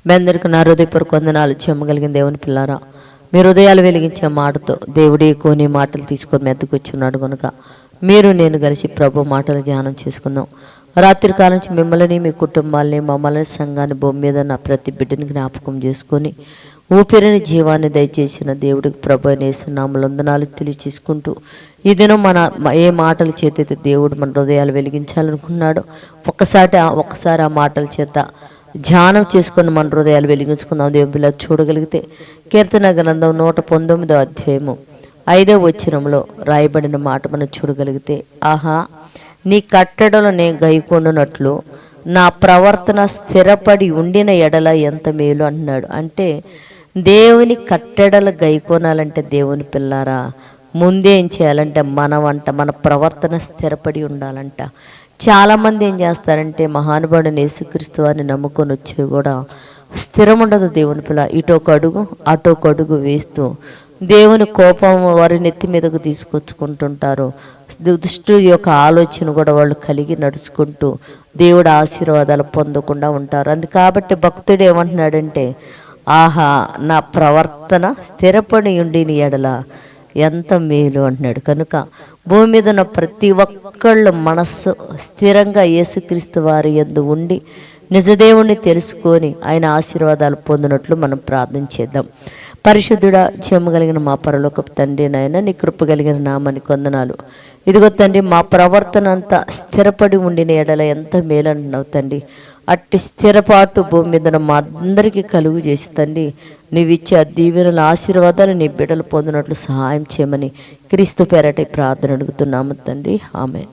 మీ అందరికీ నా హృదయపూర్వక వందనాలు. చెమ్మగలిగిన దేవుని పిల్లారా, మీ హృదయాలు వెలిగించే మాటతో దేవుడి కొన్ని మాటలు తీసుకొని మెద్దకొచ్చున్నాడు కనుక మీరు నేను కలిసి ప్రభు మాటలు ధ్యానం చేసుకుందాం. రాత్రి కాలం నుంచి మిమ్మల్ని, మీ కుటుంబాలని, మమ్మల్ని, సంఘాన్ని, భూమి మీద నా ప్రతి బిడ్డని జ్ఞాపకం చేసుకొని ఊపిరిని జీవాన్ని దయచేసిన దేవుడికి ప్రభు నేస్తున్నాములు వందనాలు తెలియచేసుకుంటూ ఈ దినం ఏ మాటల చేత అయితే దేవుడు మన హృదయాలు వెలిగించాలనుకున్నాడో ఒక్కసారి ఆ మాటల చేత ధ్యానం చేసుకుని మన హృదయాలు వెలిగించుకుందాం. దేవుని పిల్లలు చూడగలిగితే కీర్తన గ్రంథం 119వ అధ్యాయము 5వ వచనంలో రాయబడిన మాట మనం చూడగలిగితే, ఆహా నీ కట్టడలు నేను గైకొనున్నట్లు నా ప్రవర్తన స్థిరపడి ఉండిన ఎడల ఎంత మేలు అంటున్నాడు. అంటే దేవుని కట్టడలు గైకొనాలంటే దేవుని పిల్లారా ముందే ఏం చేయాలంటే మన ప్రవర్తన స్థిరపడి ఉండాలంట. చాలామంది ఏం చేస్తారంటే మహానుభావుడు యేసుక్రీస్తు వారిని నమ్ముకొని వచ్చి కూడా స్థిరం ఉండదు. దేవుని పిల్ల ఇటొక అడుగు అటొక అడుగు వేస్తూ దేవుని కోపం వారి నెత్తి మీదకు తీసుకొచ్చుకుంటుంటారు. దుష్టు యొక్క ఆలోచన కూడా వాళ్ళు కలిగి నడుచుకుంటూ దేవుడు ఆశీర్వాదాలు పొందకుండా ఉంటారు. కాబట్టి భక్తుడు ఏమంటున్నాడంటే, ఆహా నా ప్రవర్తన స్థిరపడి ఉండిన ఎడల ఎంత మేలు అంటున్నాడు. కనుక భూమి మీద ఉన్న ప్రతి ఒక్కళ్ళు మనస్సు స్థిరంగా యేసుక్రీస్తు వారి యందు ఉండి నిజదేవుణ్ణి తెలుసుకొని ఆయన ఆశీర్వాదాలు పొందినట్లు మనం ప్రార్థన చేద్దాం. పరిశుద్ధుడా, చెమ్మగలిగిన మా పరలోకపు తండ్రి, నాయన నీ కృప కలిగిన నామని కొందనాలు. ఇదిగో తండ్రి, మా ప్రవర్తన అంతా స్థిరపడి ఉండిన ఎడల ఎంత మేలు అంటున్నావు తండ్రి. అట్టి స్థిరపాటు భూమి మీద మా అందరికీ కలుగు చేసి తండ్రి నీవిచ్చే ఆ దీవెనల ఆశీర్వాదాలు నీ బిడ్డలు పొందినట్లు సహాయం చేయమని క్రీస్తు పేరట ప్రార్థన అడుగుతున్నాము తండ్రి. ఆమేన్.